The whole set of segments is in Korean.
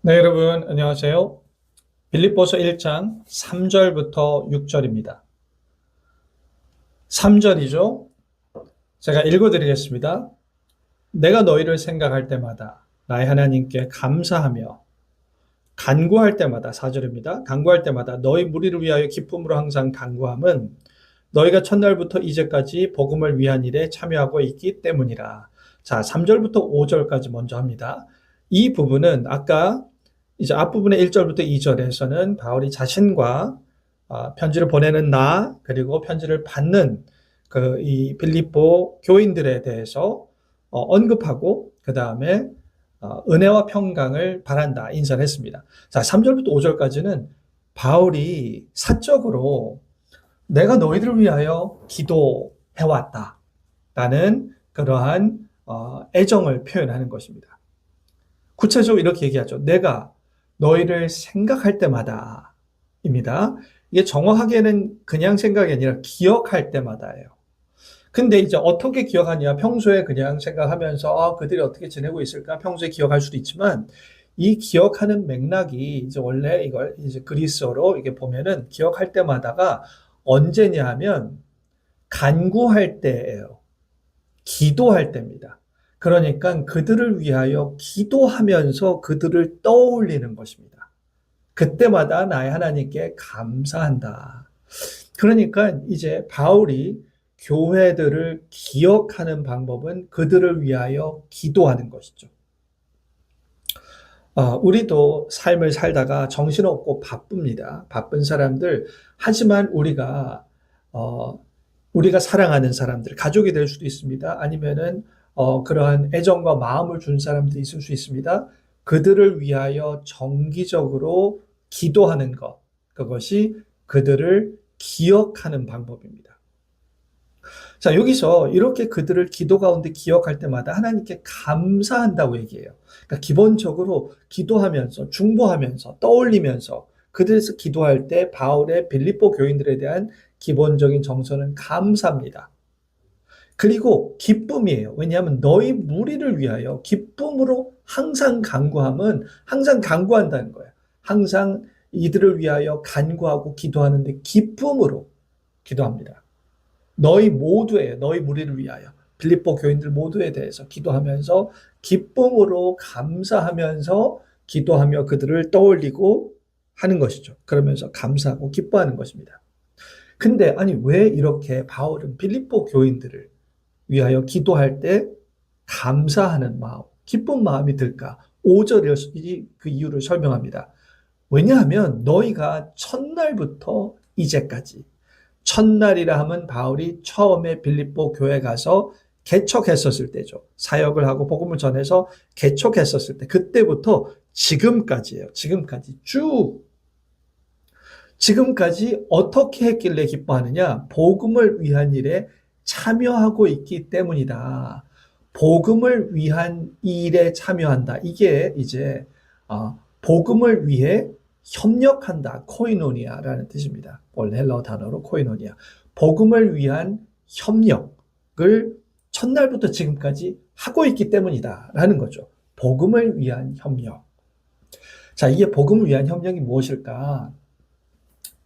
네, 여러분, 안녕하세요. 빌립보서 1장 3절부터 6절입니다. 3절이죠. 제가 읽어드리겠습니다. 내가 너희를 생각할 때마다 나의 하나님께 감사하며 간구할 때마다 4절입니다. 간구할 때마다 너희 무리를 위하여 기쁨으로 항상 간구함은 너희가 첫날부터 이제까지 복음을 위한 일에 참여하고 있기 때문이라. 자, 3절부터 5절까지 먼저 합니다. 이 부분은 아까 이제 앞부분의 1절부터 2절에서는 바울이 자신과 편지를 보내는 나 그리고 편지를 받는 이 빌립보 교인들에 대해서 언급하고 그 다음에 은혜와 평강을 바란다 인사를 했습니다. 자, 3절부터 5절까지는 바울이 사적으로 내가 너희들을 위하여 기도해왔다 라는 그러한 애정을 표현하는 것입니다. 구체적으로 이렇게 얘기하죠. 내가 너희를 생각할 때마다 입니다. 이게 정확하게는 그냥 생각이 아니라 기억할 때마다예요. 근데 이제 어떻게 기억하냐? 평소에 그냥 생각하면서 그들이 어떻게 지내고 있을까? 평소에 기억할 수도 있지만 이 기억하는 맥락이 이제 원래 이걸 이제 그리스어로 이게 보면은 기억할 때마다가 언제냐 하면 간구할 때예요. 기도할 때입니다. 그러니까 그들을 위하여 기도하면서 그들을 떠올리는 것입니다. 그때마다 나의 하나님께 감사한다. 그러니까 이제 바울이 교회들을 기억하는 방법은 그들을 위하여 기도하는 것이죠. 우리도 삶을 살다가 정신없고 바쁩니다. 바쁜 사람들. 하지만 우리가 사랑하는 사람들, 가족이 될 수도 있습니다. 아니면은, 그러한 애정과 마음을 준 사람들이 있을 수 있습니다. 그들을 위하여 정기적으로 기도하는 것. 그것이 그들을 기억하는 방법입니다. 자, 여기서 이렇게 그들을 기도 가운데 기억할 때마다 하나님께 감사한다고 얘기해요. 그러니까 기본적으로 기도하면서, 중보하면서, 떠올리면서 그들에서 기도할 때 바울의 빌립보 교인들에 대한 기본적인 정서는 감사입니다. 그리고 기쁨이에요. 왜냐하면 너희 무리를 위하여 기쁨으로 항상 간구함은 항상 간구한다는 거예요. 항상 이들을 위하여 간구하고 기도하는데 기쁨으로 기도합니다. 너희 모두에 너희 무리를 위하여 빌립보 교인들 모두에 대해서 기도하면서 기쁨으로 감사하면서 기도하며 그들을 떠올리고 하는 것이죠. 그러면서 감사하고 기뻐하는 것입니다. 근데 아니 왜 이렇게 바울은 빌립보 교인들을 위하여 기도할 때 감사하는 마음, 기쁜 마음이 들까? 5절에 그 이유를 설명합니다. 왜냐하면 너희가 첫날부터 이제까지 첫날이라 하면 바울이 처음에 빌립보 교회 가서 개척했었을 때죠. 사역을 하고 복음을 전해서 개척했었을 때 그때부터 지금까지예요. 지금까지 어떻게 했길래 기뻐하느냐? 복음을 위한 일에 참여하고 있기 때문이다. 복음을 위한 일에 참여한다. 이게 이제 복음을 위해 협력한다. 코이노니아라는 뜻입니다. 원래 헬라어 단어로 코이노니아. 복음을 위한 협력을 첫날부터 지금까지 하고 있기 때문이다. 라는 거죠. 복음을 위한 협력. 자, 이게 복음을 위한 협력이 무엇일까?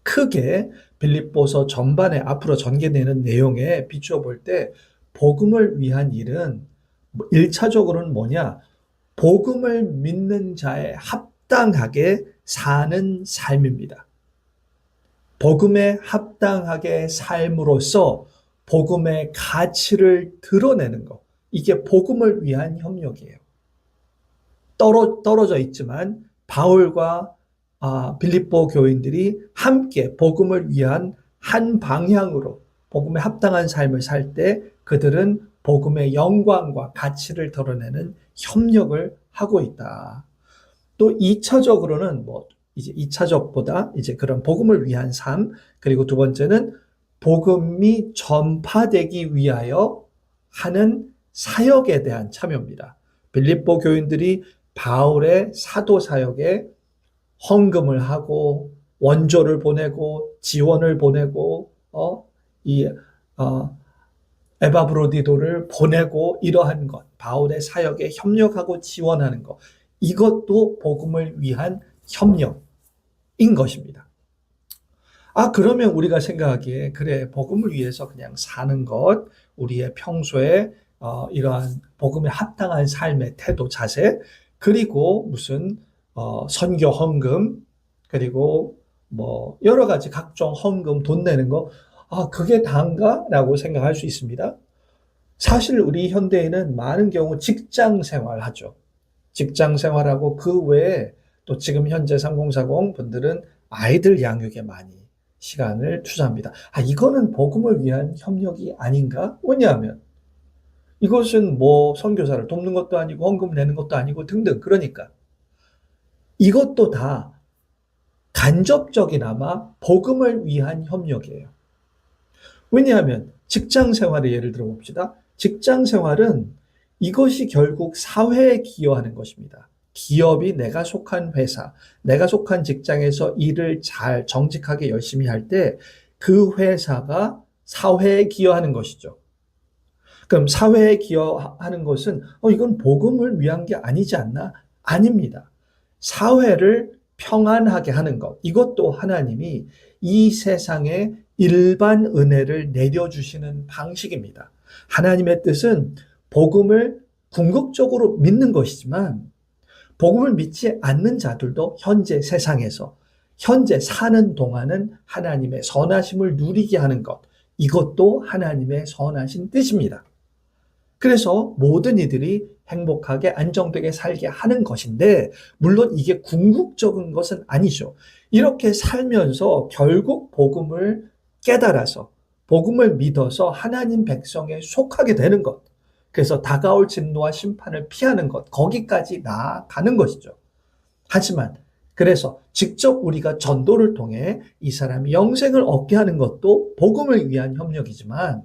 크게 빌립보서 전반에 앞으로 전개되는 내용에 비추어 볼 때 복음을 위한 일은 1차적으로는 뭐냐? 복음을 믿는 자에 합당하게 사는 삶입니다. 복음에 합당하게 삶으로써 복음의 가치를 드러내는 것. 이게 복음을 위한 협력이에요. 떨어져 있지만 바울과 빌립보 교인들이 함께 복음을 위한 한 방향으로 복음에 합당한 삶을 살 때 그들은 복음의 영광과 가치를 드러내는 협력을 하고 있다. 또 2차적으로는 이제 2차적보다 이제 그런 복음을 위한 삶, 그리고 두 번째는 복음이 전파되기 위하여 하는 사역에 대한 참여입니다. 빌립보 교인들이 바울의 사도 사역에 헌금을 하고 원조를 보내고 지원을 보내고 에바브로디도를 보내고 이러한 것, 바울의 사역에 협력하고 지원하는 것, 이것도 복음을 위한 협력인 것입니다. 그러면 우리가 생각하기에 그래, 복음을 위해서 그냥 사는 것, 우리의 평소에 이러한 복음에 합당한 삶의 태도, 자세, 그리고 무슨 선교 헌금, 그리고 뭐 여러 가지 각종 헌금, 돈 내는 거, 그게 다인가? 라고 생각할 수 있습니다. 사실 우리 현대인은 많은 경우 직장 생활하죠. 직장 생활하고 그 외에 또 지금 현재 3040 분들은 아이들 양육에 많이 시간을 투자합니다. 이거는 복음을 위한 협력이 아닌가? 왜냐하면 이것은 뭐 선교사를 돕는 것도 아니고 헌금 내는 것도 아니고 등등. 그러니까 이것도 다 간접적이나마 복음을 위한 협력이에요. 왜냐하면 직장 생활을 예를 들어 봅시다. 직장 생활은 이것이 결국 사회에 기여하는 것입니다. 기업이 내가 속한 회사, 내가 속한 직장에서 일을 잘 정직하게 열심히 할 때 그 회사가 사회에 기여하는 것이죠. 그럼 사회에 기여하는 것은 이건 복음을 위한 게 아니지 않나? 아닙니다. 사회를 평안하게 하는 것, 이것도 하나님이 이 세상에 일반 은혜를 내려주시는 방식입니다. 하나님의 뜻은 복음을 궁극적으로 믿는 것이지만 복음을 믿지 않는 자들도 현재 세상에서 현재 사는 동안은 하나님의 선하심을 누리게 하는 것, 이것도 하나님의 선하신 뜻입니다. 그래서 모든 이들이 행복하게 안정되게 살게 하는 것인데, 물론 이게 궁극적인 것은 아니죠. 이렇게 살면서 결국 복음을 깨달아서 복음을 믿어서 하나님 백성에 속하게 되는 것, 그래서 다가올 진노와 심판을 피하는 것, 거기까지 나아가는 것이죠. 하지만 그래서 직접 우리가 전도를 통해 이 사람이 영생을 얻게 하는 것도 복음을 위한 협력이지만,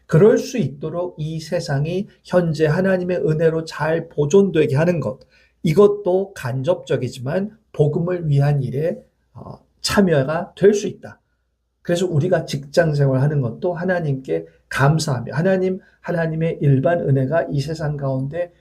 그럴 수 있도록 이 세상이 현재 하나님의 은혜로 잘 보존되게 하는 것, 이것도 간접적이지만 복음을 위한 일에 참여가 될 수 있다. 그래서 우리가 직장 생활하는 것도 하나님께 감사하며 하나님의 일반 은혜가 이 세상 가운데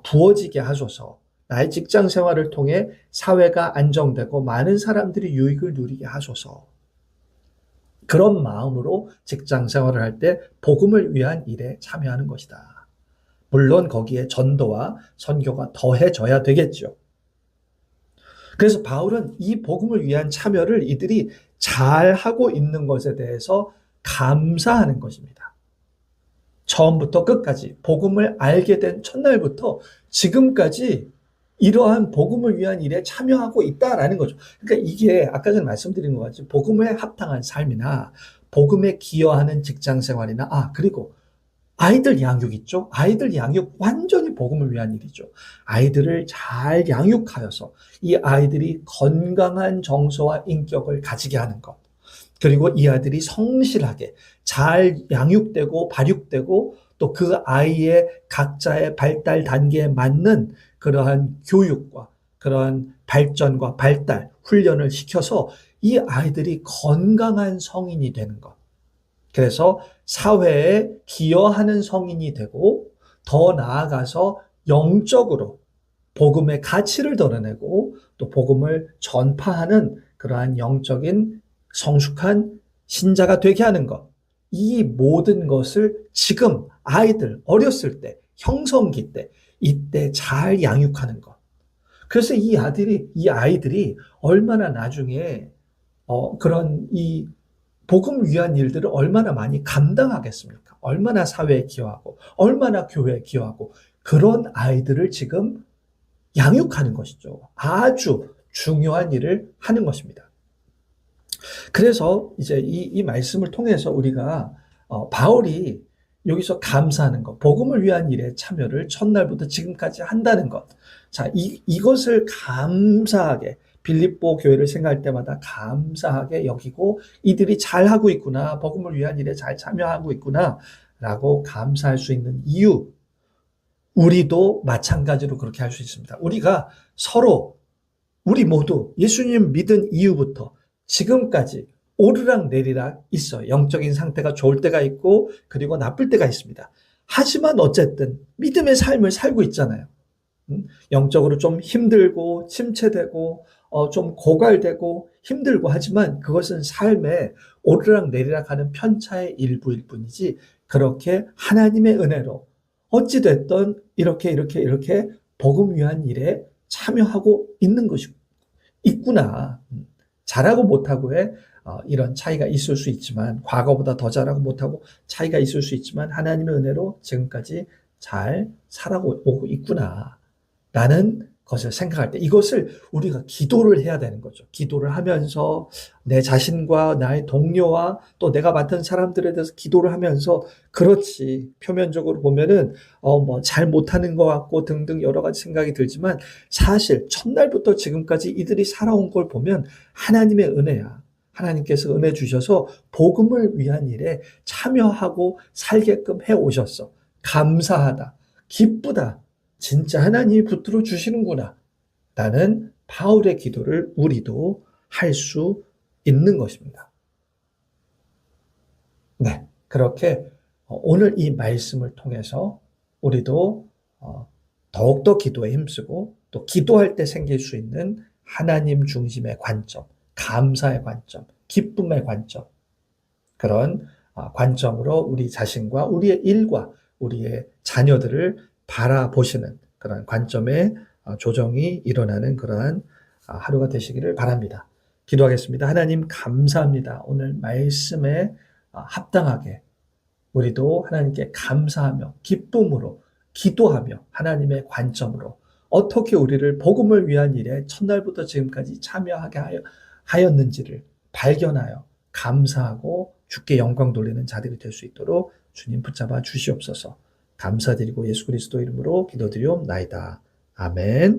부어지게 하소서. 나의 직장 생활을 통해 사회가 안정되고 많은 사람들이 유익을 누리게 하소서. 그런 마음으로 직장 생활을 할 때 복음을 위한 일에 참여하는 것이다. 물론 거기에 전도와 선교가 더해져야 되겠죠. 그래서 바울은 이 복음을 위한 참여를 이들이 잘하고 있는 것에 대해서 감사하는 것입니다. 처음부터 끝까지 복음을 알게 된 첫날부터 지금까지 이러한 복음을 위한 일에 참여하고 있다라는 거죠. 그러니까 이게 아까 전에 말씀드린 것 같이 복음에 합당한 삶이나 복음에 기여하는 직장 생활이나 그리고 아이들 양육 있죠. 아이들 양육 완전히 복음을 위한 일이죠. 아이들을 잘 양육하여서 이 아이들이 건강한 정서와 인격을 가지게 하는 것, 그리고 이 아이들이 성실하게 잘 양육되고 발육되고 또 그 아이의 각자의 발달 단계에 맞는 그러한 교육과 그러한 발전과 발달, 훈련을 시켜서 이 아이들이 건강한 성인이 되는 것. 그래서 사회에 기여하는 성인이 되고 더 나아가서 영적으로 복음의 가치를 드러내고 또 복음을 전파하는 그러한 영적인 성숙한 신자가 되게 하는 것. 이 모든 것을 지금 아이들 어렸을 때, 형성기 때, 이때 잘 양육하는 것. 그래서 이 아이들이 얼마나 나중에 그런 이 복음 위한 일들을 얼마나 많이 감당하겠습니까? 얼마나 사회에 기여하고, 얼마나 교회에 기여하고, 그런 아이들을 지금 양육하는 것이죠. 아주 중요한 일을 하는 것입니다. 그래서 이제 이 말씀을 통해서 우리가 바울이 여기서 감사하는 것, 복음을 위한 일에 참여를 첫날부터 지금까지 한다는 것. 자, 이것을 감사하게 빌립보 교회를 생각할 때마다 감사하게 여기고 이들이 잘하고 있구나, 복음을 위한 일에 잘 참여하고 있구나 라고 감사할 수 있는 이유, 우리도 마찬가지로 그렇게 할 수 있습니다. 우리가 서로 우리 모두 예수님 믿은 이후부터 지금까지 오르락 내리락 있어요. 영적인 상태가 좋을 때가 있고 그리고 나쁠 때가 있습니다. 하지만 어쨌든 믿음의 삶을 살고 있잖아요. 영적으로 좀 힘들고 침체되고 좀 고갈되고 힘들고 하지만 그것은 삶의 오르락 내리락 하는 편차의 일부일 뿐이지 그렇게 하나님의 은혜로 어찌 됐든 이렇게 복음 위한 일에 참여하고 있는 것이 있구나. 잘하고 못하고의 이런 차이가 있을 수 있지만 과거보다 더 잘하고 못하고 차이가 있을 수 있지만 하나님의 은혜로 지금까지 잘 살아오고 있구나. 라는 것을 생각할 때 이것을 우리가 기도를 해야 되는 거죠. 기도를 하면서 내 자신과 나의 동료와 또 내가 맡은 사람들에 대해서 기도를 하면서 그렇지 표면적으로 보면은 뭐 잘 못하는 것 같고 등등 여러 가지 생각이 들지만 사실 첫날부터 지금까지 이들이 살아온 걸 보면 하나님의 은혜야. 하나님께서 은혜 주셔서 복음을 위한 일에 참여하고 살게끔 해 오셨어. 감사하다. 기쁘다. 진짜 하나님이 붙들어 주시는구나. 라는 바울의 기도를 우리도 할 수 있는 것입니다. 네. 그렇게 오늘 이 말씀을 통해서 우리도 더욱더 기도에 힘쓰고 또 기도할 때 생길 수 있는 하나님 중심의 관점, 감사의 관점, 기쁨의 관점, 그런 관점으로 우리 자신과 우리의 일과 우리의 자녀들을 바라보시는 그런 관점의 조정이 일어나는 그러한 하루가 되시기를 바랍니다. 기도하겠습니다. 하나님 감사합니다. 오늘 말씀에 합당하게 우리도 하나님께 감사하며 기쁨으로 기도하며 하나님의 관점으로 어떻게 우리를 복음을 위한 일에 첫날부터 지금까지 참여하게 하였는지를 발견하여 감사하고 주께 영광 돌리는 자들이 될 수 있도록 주님 붙잡아 주시옵소서. 감사드리고 예수 그리스도 이름으로 기도드리옵나이다. 아멘.